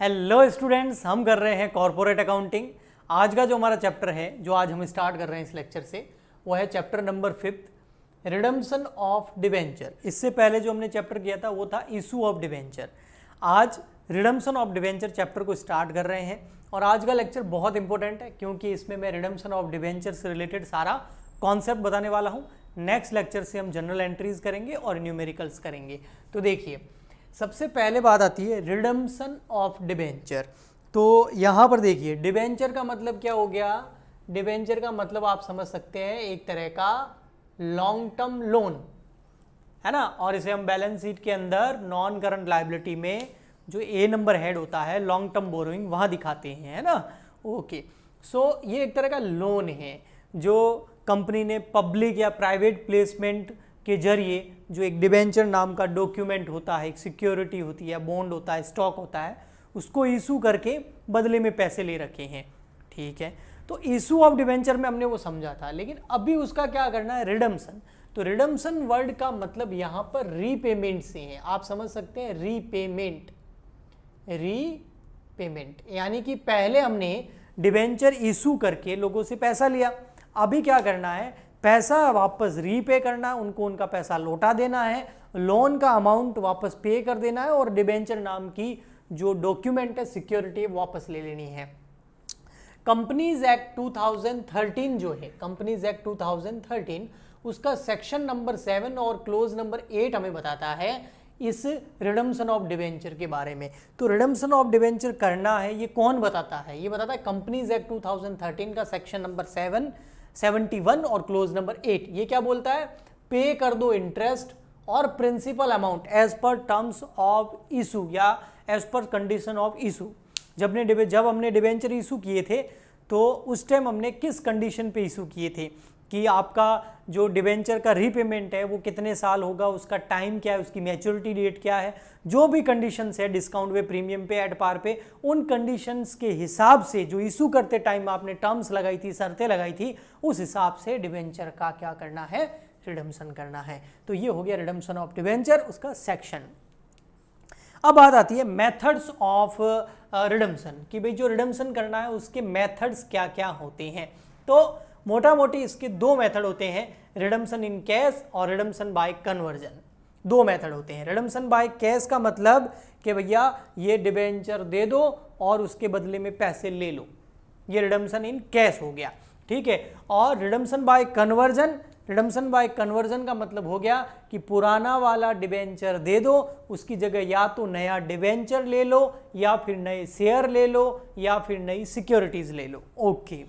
Hello students, हम कर रहे हैं कॉर्पोरेट अकाउंटिंग। आज का जो हमारा चैप्टर है, जो आज हम स्टार्ट कर रहे हैं इस लेक्चर से, वो है chapter number 5, redemption of debenture. इससे पहले जो हमने चैप्टर किया था वो था इशू ऑफ डिबेंचर। आज रिडम्पशन ऑफ डिबेंचर चैप्टर को स्टार्ट कर रहे हैं और आज का लेक्चर बहुत इंपॉर्टेंट है क्योंकि इसमें मैं रिडम्पशन ऑफ डिबेंचर से रिलेटेड सारा कॉन्सेप्ट बताने वाला हूँ। नेक्स्ट लेक्चर से हम जनरल एंट्रीज करेंगे और न्यूमेरिकल्स करेंगे। तो देखिए, सबसे पहले बात आती है रिडम्पशन ऑफ डिबेंचर। तो यहाँ पर देखिए, डिबेंचर का मतलब क्या हो गया? डिबेंचर का मतलब आप समझ सकते हैं एक तरह का लॉन्ग टर्म लोन, है ना। और इसे हम बैलेंस शीट के अंदर नॉन करंट लायबिलिटी में जो ए नंबर हेड होता है लॉन्ग टर्म बोरोइंग, वहाँ दिखाते हैं, है ना। ओके, सो ये एक तरह का लोन है जो कंपनी ने पब्लिक या प्राइवेट प्लेसमेंट के जरिए, जो एक डिबेंचर नाम का डॉक्यूमेंट होता है, एक सिक्योरिटी होती है, बॉन्ड होता है, स्टॉक होता है, उसको इशू करके बदले में पैसे ले रखे हैं। ठीक है, तो इशू ऑफ डिबेंचर में हमने वो समझा था, लेकिन अभी उसका क्या करना है? रिडम्पशन। तो रिडम्पशन वर्ड का मतलब यहाँ पर रीपेमेंट से है। आप समझ सकते हैं रीपेमेंट, रीपेमेंट यानी कि पहले हमने डिबेंचर इशू करके लोगों से पैसा लिया, अभी क्या करना है? पैसा वापस रीपे करना है, उनको उनका पैसा लौटा देना है, लोन का अमाउंट वापस पे कर देना है और डिबेंचर नाम की जो डॉक्यूमेंट है, सिक्योरिटी, वापस ले लेनी है। कंपनीज एक्ट 2013 जो है, कंपनीज एक्ट 2013, उसका सेक्शन नंबर 7 और क्लोज नंबर 8 हमें बताता है इस रिडम्पशन ऑफ डिबेंचर के बारे में। तो रिडम्पशन ऑफ डिबेंचर करना है, ये कौन बताता है? ये बताता है कंपनीज एक्ट 2013 का सेक्शन नंबर 71 और क्लोज नंबर 8। ये क्या बोलता है? पे कर दो इंटरेस्ट और principal amount as per terms of issue या as per condition of issue. जब हमने डिबेंचर इशू किए थे तो उस टाइम हमने किस कंडीशन पे इशू किए थे कि आपका जो डिबेंचर का रीपेमेंट है वो कितने साल होगा, उसका टाइम क्या है, उसकी मैच्योरिटी डेट क्या है, जो भी कंडीशंस है, डिस्काउंट पे, प्रीमियम पे, एट पार पे, उन कंडीशंस के हिसाब से जो इशू करते टाइम आपने टर्म्स लगाई थी, शर्तें लगाई थी, उस हिसाब से डिबेंचर का क्या करना है? रिडम्पशन करना है। तो ये हो गया रिडम्पशन ऑफ डिबेंचर, उसका सेक्शन। अब बात आती है मेथड्स ऑफ रिडम्पशन कि भाई जो रिडम्पशन करना है उसके मेथड्स क्या क्या होते हैं। तो मोटा मोटी इसके दो मेथड होते हैं, रिडम्पशन इन कैश और रिडम्पशन बाय कन्वर्जन। दो मेथड होते हैं। रिडम्पशन बाय कैश का मतलब कि भैया ये डिबेंचर दे दो और उसके बदले में पैसे ले लो, ये रिडम्पशन इन कैश हो गया। ठीक है, और redemption bye conversion, redemption bye conversion का मतलब हो गया कि पुराना वाला डिबेंचर दे दो, उसकी जगह या तो नया डिबेंचर ले लो या फिर नए शेयर ले लो या फिर नई सिक्योरिटीज ले लो। ओके,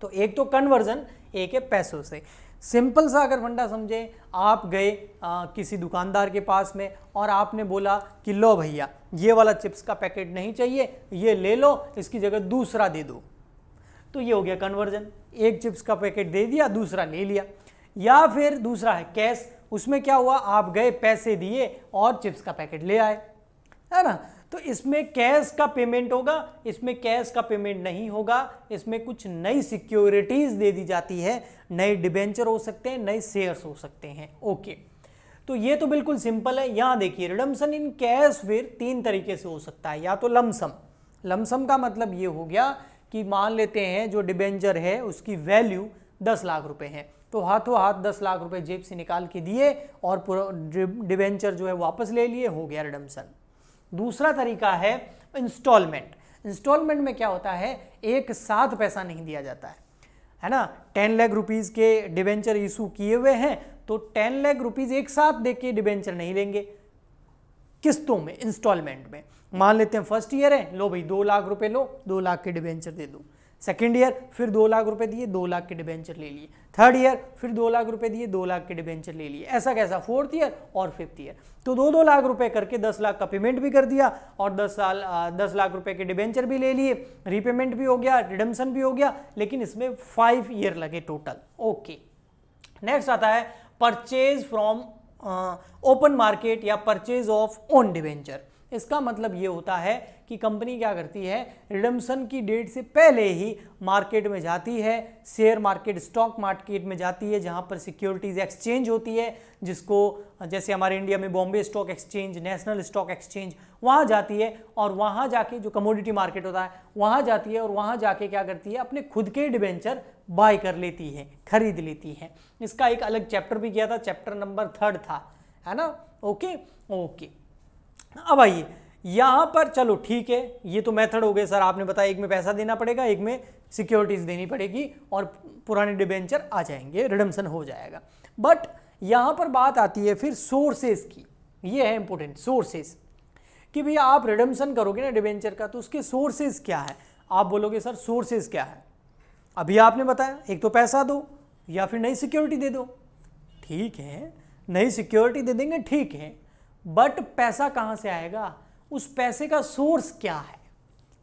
तो एक तो कन्वर्जन, एक है पैसों से। सिंपल सा अगर फंडा समझे, आप गए किसी दुकानदार के पास में और आपने बोला कि लो भैया ये वाला चिप्स का पैकेट नहीं चाहिए, ये ले लो, इसकी जगह दूसरा दे दो। तो ये हो गया कन्वर्जन, एक चिप्स का पैकेट दे दिया, दूसरा ले लिया। या फिर दूसरा है कैश, उसमें क्या हुआ? आप गए, पैसे दिए और चिप्स का पैकेट ले आए, है ना। तो इसमें कैश का पेमेंट होगा, इसमें कैश का पेमेंट नहीं होगा, इसमें कुछ नई सिक्योरिटीज दे दी जाती है, नए डिबेंचर हो सकते हैं, नए शेयर्स हो सकते हैं। ओके, तो ये तो बिल्कुल सिंपल है। यहां देखिए, रिडम्पशन इन कैश फिर तीन तरीके से हो सकता है। या तो लमसम, लमसम का मतलब ये हो गया कि मान लेते हैं जो डिबेंचर है उसकी वैल्यू 10 लाख रुपए है, तो हाथों हाथ 10 लाख रुपए जेब से निकाल के दिए और पूरा डिबेंचर जो है वापस ले लिए, हो गया रिडम्पशन। दूसरा तरीका है इंस्टॉलमेंट। इंस्टॉलमेंट में क्या होता है? एक साथ पैसा नहीं दिया जाता है ना। 10 लाख रुपीज के डिबेंचर इशू किए हुए हैं तो 10 लाख रुपीज एक साथ देके डिबेंचर नहीं लेंगे, किस्तों में, इंस्टॉलमेंट में। मान लेते हैं फर्स्ट ईयर है, लो भाई 2 लाख रुपए लो, 2 लाख के डिबेंचर दे दो। सेकेंड ईयर फिर 2 लाख रुपए दिए, 2 लाख के डिबेंचर ले लिए। थर्ड ईयर फिर 2 लाख रुपए दिए, 2 लाख के डिबेंचर ले लिए। ऐसा कैसा? फोर्थ ईयर और फिफ्थ ईयर। तो 2-2 लाख रुपए करके 10 लाख का पेमेंट भी कर दिया और 10 लाख रुपए के डिबेंचर भी ले लिए, रीपेमेंट भी हो गया, रिडम्पशन भी हो गया, लेकिन इसमें 5 ईयर लगे टोटल। ओके, नेक्स्ट आता है परचेज फ्रॉम ओपन मार्केट या परचेज ऑफ ओन डिबेंचर। इसका मतलब ये होता है कि कंपनी क्या करती है, रिडम्पशन की डेट से पहले ही मार्केट में जाती है, शेयर मार्केट, स्टॉक मार्केट में जाती है, जहां पर सिक्योरिटीज एक्सचेंज होती है, जिसको जैसे हमारे इंडिया में Bombay stock exchange, national stock exchange, वहां जाती है और वहां जाके जो कमोडिटी मार्केट होता है वहां जाती है और वहां जाके क्या करती है, अपने खुद के डिबेंचर बाय कर लेती है, खरीद लेती है। इसका एक अलग चैप्टर भी किया था, चैप्टर नंबर 3 था, है ना। ओके ओके, अब आइए यहां पर, चलो ठीक है, ये तो मेथड हो गए सर, आपने बताया एक में पैसा देना पड़ेगा, एक में सिक्योरिटीज देनी पड़ेगी और पुराने डिबेंचर आ जाएंगे, रिडम्पशन हो जाएगा। बट यहां पर बात आती है फिर सोर्सेज की, ये है इंपॉर्टेंट, सोर्सेज, कि भैया आप रिडम्पशन करोगे ना डिबेंचर का, तो उसके सोर्सेज क्या है। आप बोलोगे सर सोर्सेज क्या है, अभी आपने बताया एक तो पैसा दो या फिर नई सिक्योरिटी दे दो, ठीक है, नई सिक्योरिटी दे देंगे, ठीक है, बट पैसा कहां से आएगा, उस पैसे का सोर्स क्या है।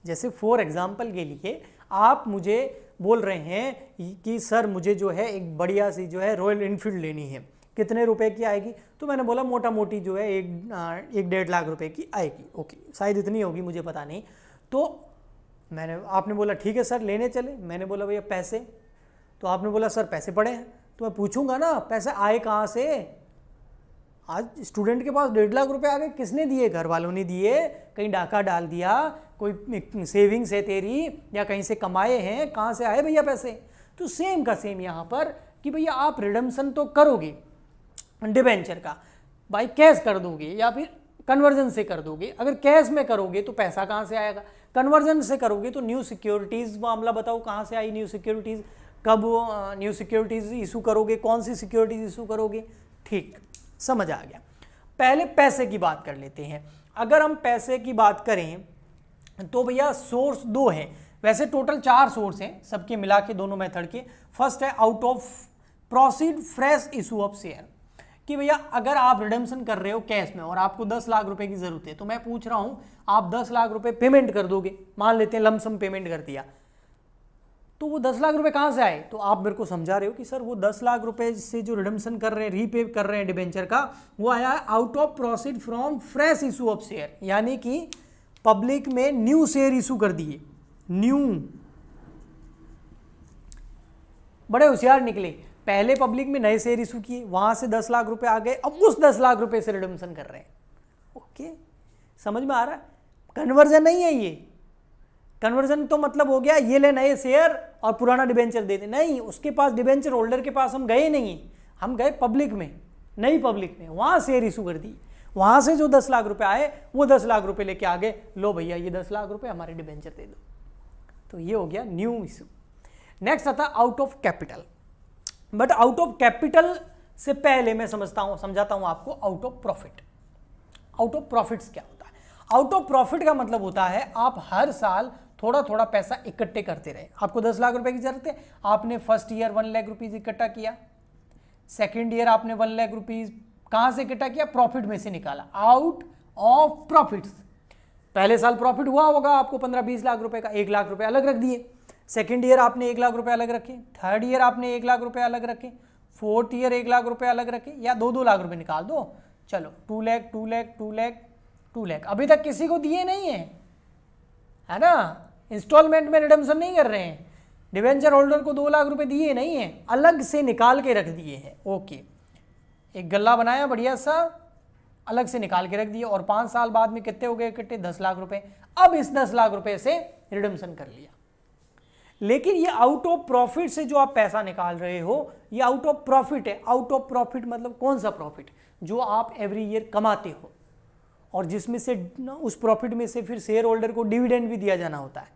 जैसे फॉर एग्जांपल के लिए आप मुझे बोल रहे हैं कि सर मुझे जो है एक बढ़िया सी जो है रॉयल एनफील्ड लेनी है, कितने रुपए की आएगी, तो मैंने बोला मोटा मोटी जो है 1-1.5 लाख रुपए की आएगी, ओके, शायद इतनी होगी, मुझे पता नहीं। तो आपने बोला ठीक है सर लेने चले, मैंने बोला भैया पैसे, तो आपने बोला सर पैसे पड़े हैं, तो मैं पूछूंगा ना पैसे आए कहाँ से। आज स्टूडेंट के पास 1.5 लाख रुपए आ गए, किसने दिए, घर वालों ने दिए, कहीं डाका डाल दिया, कोई सेविंग्स है तेरी या कहीं से कमाए हैं, कहाँ से आए भैया पैसे। तो सेम का सेम यहाँ पर कि भैया आप रिडम्पशन तो करोगे डिबेंचर का, बाई कैश कर दोगे या फिर कन्वर्जन से कर दोगे। अगर कैश में करोगे तो पैसा कहाँ से आएगा, कन्वर्जन से करोगे तो न्यू सिक्योरिटीज़ मामला बताओ कहाँ से आई न्यू सिक्योरिटीज़, कब न्यू सिक्योरिटीज़ इशू करोगे, कौन सी सिक्योरिटीज़ इशू करोगे, ठीक, समझ आ गया। पहले पैसे की बात कर लेते हैं। अगर हम पैसे की बात करें तो भैया सोर्स 2 हैं, वैसे टोटल 4 सोर्स हैं सबके मिला के दोनों मेथड के। फर्स्ट है out of proceed fresh issue of share, कि भैया अगर आप रिडम्पशन कर रहे हो कैश में और आपको 10 लाख रुपए की जरूरत है, तो मैं पूछ रहा हूं आप 10 लाख रुपए पेमेंट कर दोगे, मान लेते हैं लमसम पेमेंट कर दिया, तो वो 10 लाख रुपए कहां से आए, तो आप मेरे को समझा रहे हो कि सर वो 10 लाख रुपए से जो रिडम्पशन कर रहे हैं, रीपे कर रहे हैं डिबेंचर का, वो आया out of proceed from fresh issue of share, यानी कि पब्लिक में न्यू शेयर इशू कर दिए, न्यू, बड़े होशियार निकले, पहले पब्लिक में नए शेयर इशू किए, वहां से 10 लाख रुपए आ गए, अब उस 10 लाख रुपए से रिडम्पशन कर रहे हैं। ओके, समझ में आ रहा है, कन्वर्जन नहीं है ये। कन्वर्जन तो मतलब हो गया ये ले नए शेयर और पुराना डिबेंचर दे दे, नहीं, उसके पास डिबेंचर होल्डर के पास हम गए नहीं, हम गए पब्लिक में, नई पब्लिक में, वहां शेयर इशू कर दी, वहां से जो 10 लाख रुपए आए वो 10 लाख रुपए लेके आ गए, लो भैया ये 10 लाख रुपए हमारे डिबेंचर दे दो, तो ये हो गया न्यू इशू। नेक्स्ट आता out of capital, but out of capital से पहले मैं समझाता हूं आपको out of profit. Out of profits क्या होता है, आउट ऑफ प्रॉफिट का मतलब होता है आप हर साल थोड़ा थोड़ा पैसा इकट्ठे करते रहे। आपको 10 लाख रुपए की जरूरत है, आपने फर्स्ट ईयर 1 लाख रुपीज इकट्ठा किया, सेकेंड ईयर आपने 1 लाख रुपीज कहां से इकट्ठा किया, प्रॉफिट में से निकाला, आउट ऑफ प्रॉफिट्स। पहले साल प्रॉफिट हुआ होगा आपको 15-20 लाख रुपए का, 1 लाख रुपए अलग रख दिए, सेकेंड ईयर आपने 1 लाख रुपए अलग रखे, थर्ड ईयर आपने 1 लाख रुपए अलग रखे, फोर्थ ईयर 1 लाख रुपए अलग रखे, या 2-2 लाख रुपए निकाल दो, चलो 2 लाख 2 लाख 2 लाख 2 लाख, अभी तक किसी को दिए नहीं है ना, इंस्टॉलमेंट में रिडम्पशन नहीं कर रहे हैं, डिवेंचर होल्डर को 2 लाख रुपए दिए नहीं है, अलग से निकाल के रख दिए हैं। ओके, एक गल्ला बनाया बढ़िया सा, अलग से निकाल के रख दिए, और 5 साल बाद में कितने हो गए इकट्ठे, 10 लाख रुपए। अब इस 10 लाख रुपए से रिडम्पशन कर लिया, लेकिन ये आउट ऑफ प्रॉफिट से जो आप पैसा निकाल रहे हो ये आउट ऑफ प्रॉफिट है। आउट ऑफ प्रॉफिट मतलब कौन सा प्रॉफिट, जो आप एवरी ईयर कमाते हो और जिसमें से उस प्रॉफिट में से फिर शेयर होल्डर को डिविडेंड भी दिया जाना होता है,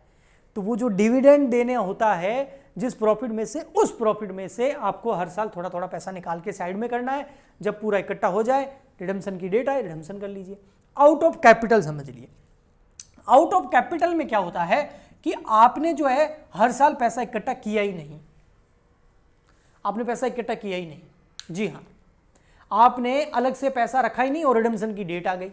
तो वो जो डिविडेंड देने होता है जिस प्रॉफिट में से, उस प्रॉफिट में से आपको हर साल थोड़ा थोड़ा पैसा निकाल के साइड में करना है, जब पूरा इकट्ठा हो जाए, रिडम्पशन की डेट आए, रिडम्पशन कर लीजिए। आउट ऑफ कैपिटल समझ लिए। आउट ऑफ कैपिटल में क्या होता है कि आपने जो है हर साल पैसा इकट्ठा किया ही नहीं, आपने पैसा इकट्ठा किया ही नहीं, जी हाँ, आपने अलग से पैसा रखा ही नहीं और रिडम्पशन की डेट आ गई,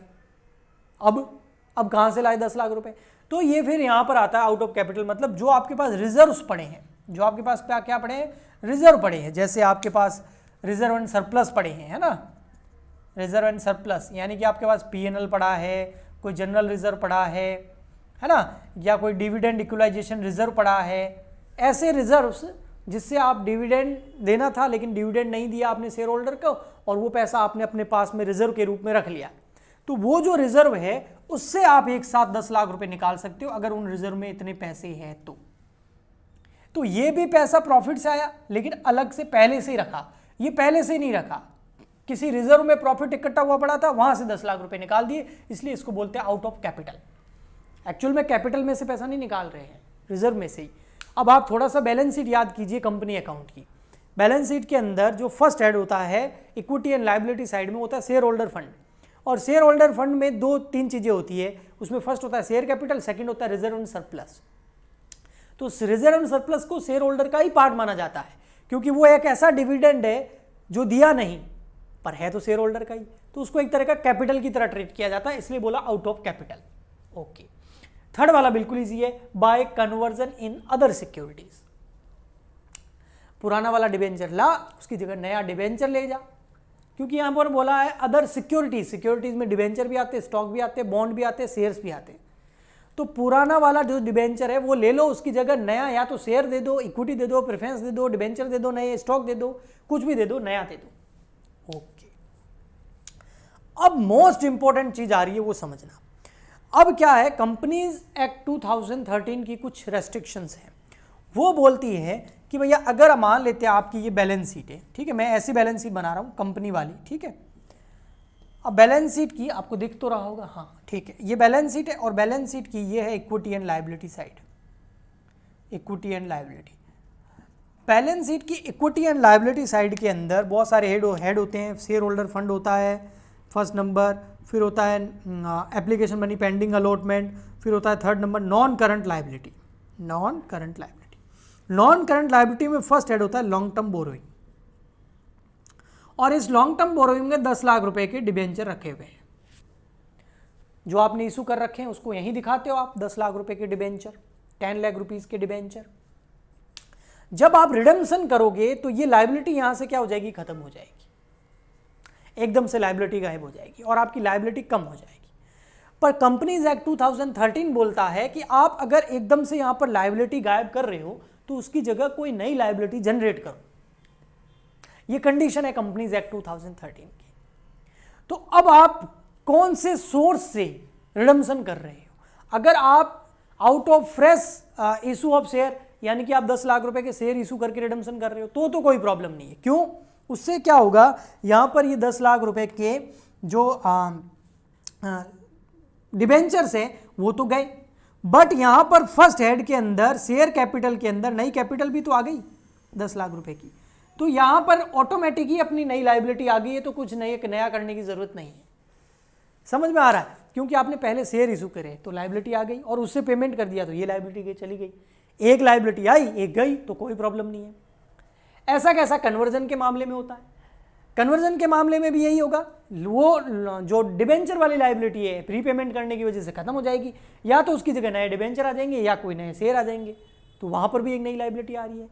अब कहां से लाए 10 लाख रुपए, तो ये फिर यहां पर आता है आउट ऑफ कैपिटल, मतलब जो आपके पास रिजर्व्स पड़े हैं, जो आपके पास क्या पड़े हैं, रिजर्व पड़े हैं, जैसे आपके पास रिजर्व एंड सरप्लस पड़े हैं, है ना, रिजर्व एंड सरप्लस, यानी कि आपके पास पीएनएल पड़ा है, कोई जनरल रिजर्व पड़ा है ना, या कोई डिविडेंड इक्वलाइजेशन रिजर्व पड़ा है, ऐसे रिजर्व्स जिससे आप डिविडेंड देना था लेकिन डिविडेंड नहीं दिया आपने शेयर होल्डर को, और वो पैसा आपने अपने पास में रिजर्व के रूप में रख लिया, तो वो जो रिजर्व है उससे आप एक साथ 10 लाख रुपए निकाल सकते हो अगर उन रिजर्व में इतने पैसे हैं तो ये भी पैसा प्रॉफिट से आया लेकिन अलग से पहले से ही रखा, ये पहले से नहीं रखा, किसी रिजर्व में प्रॉफिट इकट्ठा हुआ पड़ा था, वहां से 10 लाख रुपए निकाल दिए, इसलिए इसको बोलते हैं आउट ऑफ कैपिटल। एक्चुअल में कैपिटल में से पैसा नहीं निकाल रहे हैं, रिजर्व में से ही। अब आप थोड़ा सा बैलेंस शीट याद कीजिए कंपनी अकाउंट की। बैलेंस शीट के अंदर जो फर्स्ट हेड होता है इक्विटी एंड लायबिलिटी साइड में होता है शेयर होल्डर फंड, और शेयर होल्डर फंड में 2-3 चीजें होती है, उसमें फर्स्ट होता है शेयर कैपिटल, सेकंड होता है रिजर्व एंड सरप्लस। तो रिजर्व एंड सरप्लस को शेयर होल्डर का ही पार्ट माना जाता है क्योंकि वो एक ऐसा डिविडेंड है जो दिया नहीं पर है तो शेयर होल्डर का ही, तो उसको एक तरह का कैपिटल की तरह ट्रीट किया जाता है, इसलिए बोला out of capital. Okay, third वाला बिल्कुल इजी है, bye conversion in other securities. पुराना वाला डिबेंचर ला, उसकी जगह नया डिबेंचर ले जा, क्योंकि यहां पर बोला है अदर सिक्योरिटीज, सिक्योरिटीज में डिबेंचर भी आते, स्टॉक भी आते, बॉन्ड भी आते, शेयर्स भी आते। तो पुराना वाला जो डिबेंचर है वो ले लो, उसकी जगह नया या तो शेयर दे दो, इक्विटी दे दो, प्रेफरेंस दे दो, डिबेंचर दे दो, नए स्टॉक दे दो, कुछ भी दे दो, नया दे दो। ओके, अब मोस्ट इंपॉर्टेंट चीज आ रही है वो समझना। अब क्या है, कंपनीज एक्ट 2013 की कुछ रेस्ट्रिक्शंस हैं, वो बोलती है कि भैया अगर मान लेते हैं आपकी ये बैलेंस शीट है, ठीक है, मैं ऐसी बैलेंस शीट बना रहा हूं कंपनी वाली, ठीक है। अब बैलेंस शीट की आपको दिख तो रहा होगा, हाँ ठीक है, ये बैलेंस शीट है और बैलेंस शीट की ये है equity and liability side, equity and liability. Balance sheet की इक्विटी एंड लायबिलिटी साइड के अंदर बहुत सारे हेड होते हैं, शेयर होल्डर फंड होता है फर्स्ट नंबर, फिर होता है एप्लीकेशन मनी पेंडिंग अलॉटमेंट, फिर होता है third number non current liability. Non current liability, non current liability में फर्स्ट हेड होता है लॉन्ग टर्म बोरोइंग, और इस लॉन्ग टर्म बोरोइंग में 10 लाख रुपए के डिबेंचर रखे हुए हैं, जो आपने इशू कर रखे हैं उसको यहीं दिखाते हो आप, 10 लाख रुपए के डिबेंचर, 10 लाख रुपीस के डिबेंचर। जब आप रिडम्पशन करोगे तो ये लायबिलिटी यहां से क्या हो जाएगी, खत्म हो जाएगी, एकदम से लायबिलिटी गायब हो जाएगी और आपकी लायबिलिटी कम हो जाएगी। पर कंपनीज एक्ट 2013 बोलता है कि आप अगर एकदम से यहां पर लायबिलिटी गायब कर रहे हो तो उसकी जगह कोई नई लायबिलिटी जनरेट करो, ये कंडीशन है कंपनीज एक्ट 2013 की। तो अब आप कौन से सोर्स से रिडम्पशन कर रहे हो? अगर आप out of fresh issue of share, यानी कि आप 10 लाख रुपए के शेयर इशू करके रिडम्पशन कर रहे हो तो कोई प्रॉब्लम नहीं है। क्यों? उससे क्या होगा, यहां पर ये 10 लाख रुपए के जो डिबेंचर्स है वो तो गए, बट यहां पर फर्स्ट हेड के अंदर शेयर कैपिटल के अंदर नई कैपिटल भी तो आ गई 10 लाख रुपए की, तो यहां पर ऑटोमेटिक ही अपनी नई लायबिलिटी आ गई है, तो कुछ नया करने की जरूरत नहीं है। समझ में आ रहा है? क्योंकि आपने पहले शेयर इशू करे तो लायबिलिटी आ गई और उससे पेमेंट कर दिया तो ये लायबिलिटी गई, चली गई, एक लायबिलिटी आई एक गई तो कोई प्रॉब्लम नहीं है। ऐसा कैसा कन्वर्जन के मामले में होता है, कन्वर्जन के मामले में भी यही होगा, वो जो डिबेंचर वाली लायबिलिटी है प्रीपेमेंट करने की वजह से खत्म हो जाएगी, या तो उसकी जगह नए डिबेंचर आ जाएंगे या कोई नए शेयर आ जाएंगे, तो वहां पर भी एक नई लायबिलिटी आ रही है।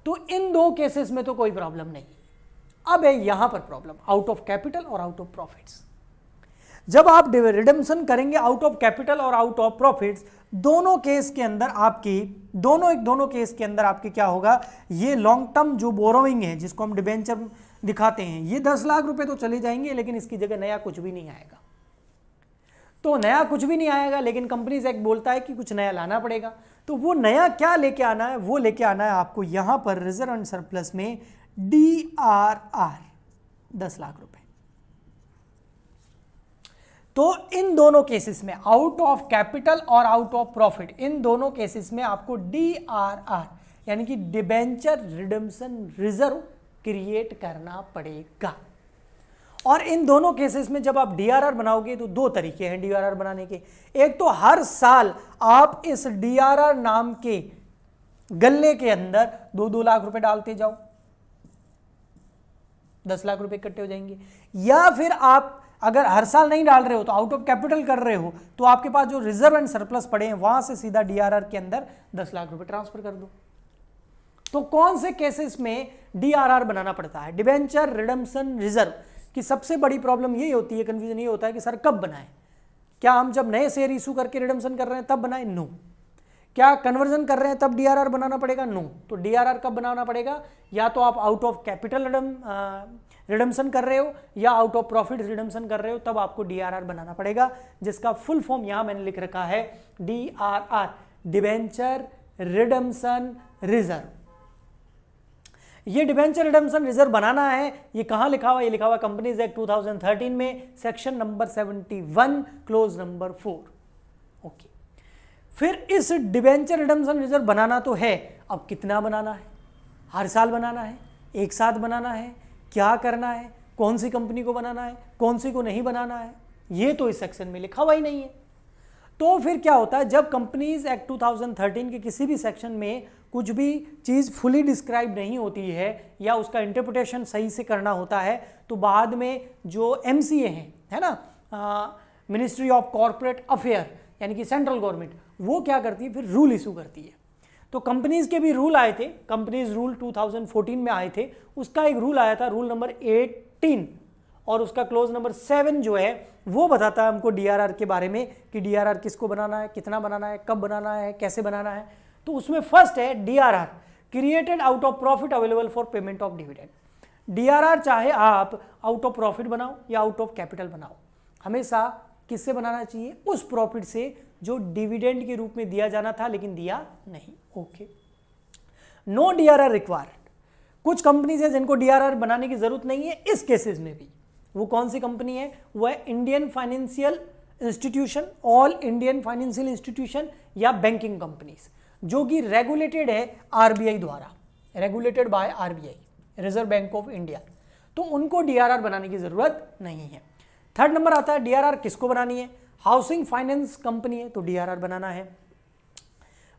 तो इन दो केसेस में तो कोई प्रॉब्लम नहीं। अब है यहां पर प्रॉब्लम, आउट ऑफ कैपिटल और आउट ऑफ प्रॉफिट्स। जब आप रिडम्पशन करेंगे आउट ऑफ कैपिटल और आउट ऑफ प्रॉफिट्स, दोनों केस के अंदर आपकी दोनों केस के अंदर आपके क्या होगा, ये लॉन्ग टर्म जो बोरोइंग है जिसको हम डिबेंचर दिखाते हैं, ये 10 लाख रुपए तो चले जाएंगे, लेकिन इसकी जगह नया कुछ भी नहीं आएगा। तो नया कुछ भी नहीं आएगा, लेकिन कंपनीज एक्ट बोलता है कि कुछ नया लाना पड़ेगा। तो वो नया क्या लेके आना है, वो लेके आना है आपको यहां पर रिजर्व एंड सरप्लस में DRR 10 लाख रुपए। तो इन दोनों केसेस में आउट ऑफ कैपिटल और आउट ऑफ प्रॉफिट, इन दोनों केसेस में आपको DRR यानी कि डिबेंचर रिडम्पशन रिजर्व क्रिएट करना पड़ेगा। और इन दोनों केसेस में जब आप DRR बनाओगे तो दो तरीके हैं DRR बनाने के। एक तो हर साल आप इस DRR नाम के गल्ले के अंदर 2-2 लाख रुपए डालते जाओ, 10 लाख रुपए इकट्ठे हो जाएंगे। या फिर आप अगर हर साल नहीं डाल रहे हो तो आउट ऑफ कैपिटल कर रहे हो, तो आपके पास जो रिजर्व एंड सरप्लस पड़े हैं वहां से सीधा DRR के अंदर 10 लाख रुपए ट्रांसफर कर दो। तो कौन से केसेस में DRR बनाना पड़ता है, डिबेंचर रिडम्पशन रिजर्व की सबसे बड़ी प्रॉब्लम यही होती है, कंफ्यूजन ये होता है कि सर कब बनाएं। क्या हम जब नए शेयर इशू करके रिडम्पशन कर रहे हैं तब बनाए? नो। क्या कन्वर्जन कर रहे हैं तब डीआरआर बनाना पड़ेगा? नो। तो डीआरआर कब बनाना पड़ेगा? या तो आप आउट ऑफ कैपिटल रिडम्पशन कर रहे हो या आउट ऑफ प्रॉफिट रिडम्पशन कर रहे हो, तब आपको डीआरआर बनाना पड़ेगा, जिसका फुल फॉर्म यहां मैंने लिख रखा है डीआरआर, डिबेंचर रिडम्पशन रिजर्व। ये डिबेंचर रिडम्पशन रिजर्व बनाना है, ये कहां लिखा हुआ? ये लिखा हुआ कंपनीज एक्ट 2013 में, section number 71 close number 4। Okay, फिर इस डिबेंचर रिडम्पशन रिजर्व बनाना तो है, अब कितना बनाना है? हर साल बनाना है, एक साथ बनाना है, क्या करना है, कौन सी कंपनी को बनाना है, कौन सी को नहीं बनाना है, ये तो इस सेक्शन में लिखा हुआ ही नहीं है। तो फिर क्या होता है, जब कंपनीज एक्ट 2013 के किसी भी सेक्शन में कुछ भी चीज़ फुली डिस्क्राइब नहीं होती है या उसका इंटरप्रिटेशन सही से करना होता है, तो बाद में जो MCA है ना, मिनिस्ट्री ऑफ कॉर्पोरेट अफेयर, यानी कि सेंट्रल गवर्नमेंट, वो क्या करती है, फिर रूल इशू करती है। तो कंपनीज के भी रूल आए थे, कंपनीज रूल 2014 में आए थे, उसका एक रूल आया था, रूल नंबर 18, और उसका क्लोज नंबर 7 जो है वो बताता है हमको डीआरआर के बारे में कि डीआरआर किसको बनाना है, कितना बनाना है, कब बनाना है, कैसे बनाना है। तो उसमें फर्स्ट है DRR, created out of profit available for payment of dividend. DRR चाहे आप आउट ऑफ प्रॉफिट बनाओ या आउट ऑफ कैपिटल बनाओ, हमेशा किससे बनाना चाहिए? उस प्रॉफिट से जो डिविडेंड के रूप में दिया जाना था लेकिन दिया नहीं। Okay, no DRR required. कुछ कंपनीज है जिनको डीआरआर बनाने की जरूरत नहीं है इस केसेस में भी। वो कौन सी कंपनी है? वो है Indian financial institution, all Indian financial institution या बैंकिंग कंपनीज, जो कि रेगुलेटेड है आरबीआई द्वारा, regulated by RBI, reserve bank of India. तो उनको डीआरआर बनाने की जरूरत नहीं है। थर्ड नंबर आता है डीआरआर किसको बनानी है? हाउसिंग फाइनेंस कंपनी है तो डीआरआर बनाना है।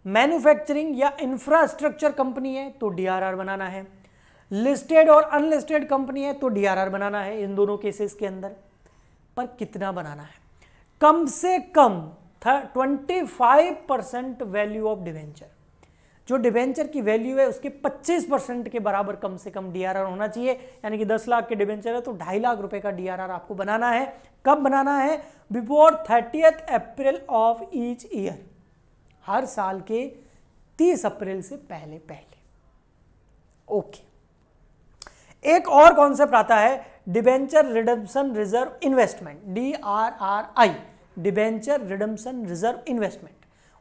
मैन्युफैक्चरिंग या इंफ्रास्ट्रक्चर कंपनी है तो डीआरआर बनाना है। लिस्टेड और अनलिस्टेड कंपनी है तो डीआरआर बनाना है इन दोनों केसेस के अंदर। पर कितना बनाना है? कम से कम 25% वैल्यू ऑफ डिवेंचर, जो डिवेंचर की वैल्यू है उसके 25% के बराबर कम से कम डीआरआर होना चाहिए। यानी कि 10 लाख के डिवेंचर है तो 2.5 लाख रुपए का डीआरआर आपको बनाना है। कब बनाना है? Before 30 April of each year, हर साल के 30 अप्रैल से पहले पहले। ओके, एक और कॉन्सेप्ट आता है debenture redemption reserve investment, DRRI, debenture redemption reserve investment.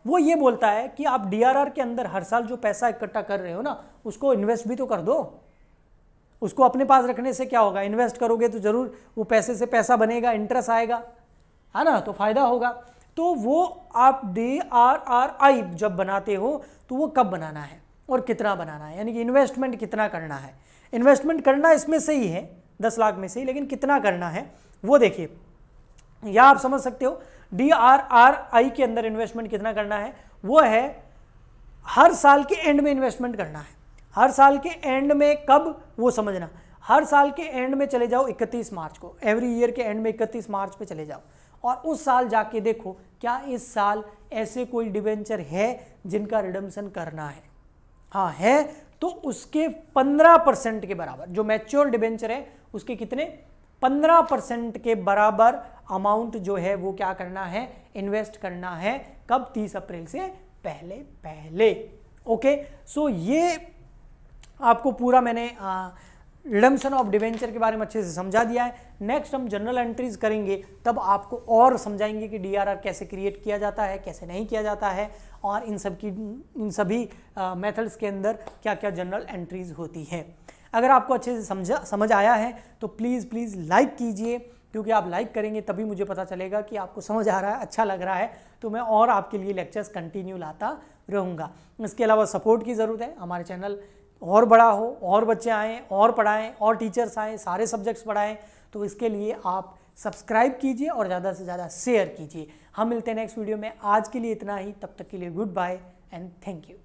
वो ये बोलता है कि आप डीआरआर के अंदर हर साल जो पैसा इकट्ठा कर रहे हो ना, उसको इन्वेस्ट भी तो कर दो। उसको अपने पास रखने से क्या होगा? इन्वेस्ट करोगे तो जरूर वो पैसे से पैसा बनेगा, इंटरेस्ट आएगा, है ना, तो फायदा होगा। तो वो आप DRRI जब बनाते हो तो वो कब बनाना है और कितना बनाना है, यानी कि इन्वेस्टमेंट कितना करना है। इन्वेस्टमेंट करना इसमें से ही है 10 लाख में से ही, लेकिन कितना करना है वो देखिए। या आप समझ सकते हो DRRI के अंदर इन्वेस्टमेंट कितना करना है, वो है हर साल के एंड में इन्वेस्टमेंट करना है। हर साल के एंड में कब, वो समझना। हर साल के एंड में चले जाओ 31 मार्च को, एवरी ईयर के एंड में 31 मार्च पे चले जाओ और उस साल जाके देखो क्या इस साल ऐसे कोई डिबेंचर है जिनका रिडम्पशन करना है। हाँ है, तो उसके 15% के बराबर, जो मैच्योर डिबेंचर है उसके कितने, 15% के बराबर अमाउंट जो है वो क्या करना है, इन्वेस्ट करना है। कब? 30 अप्रैल से पहले पहले। ओके, सो ये आपको पूरा मैंने रिडम्पशन ऑफ डिवेंचर के बारे में अच्छे से समझा दिया है। नेक्स्ट हम जनरल एंट्रीज करेंगे, तब आपको और समझाएंगे कि डीआरआर कैसे क्रिएट किया जाता है, कैसे नहीं किया जाता है, और इन सभी मेथड्स के अंदर क्या क्या जनरल एंट्रीज होती हैं। अगर आपको अच्छे से समझ आया है तो प्लीज़ लाइक कीजिए, क्योंकि आप लाइक करेंगे तभी मुझे पता चलेगा कि आपको समझ आ रहा है, अच्छा लग रहा है, तो मैं और आपके लिए लेक्चर्स कंटिन्यू लाता रहूँगा। इसके अलावा सपोर्ट की ज़रूरत है, हमारे चैनल और बड़ा हो, और बच्चे आएँ, और पढ़ाएँ, और टीचर्स आएँ, सारे सब्जेक्ट्स पढ़ाएँ, तो इसके लिए आप सब्सक्राइब कीजिए और ज़्यादा से ज़्यादा शेयर कीजिए। हम मिलते हैं नेक्स्ट वीडियो में। आज के लिए इतना ही, तब तक के लिए goodbye and thank you.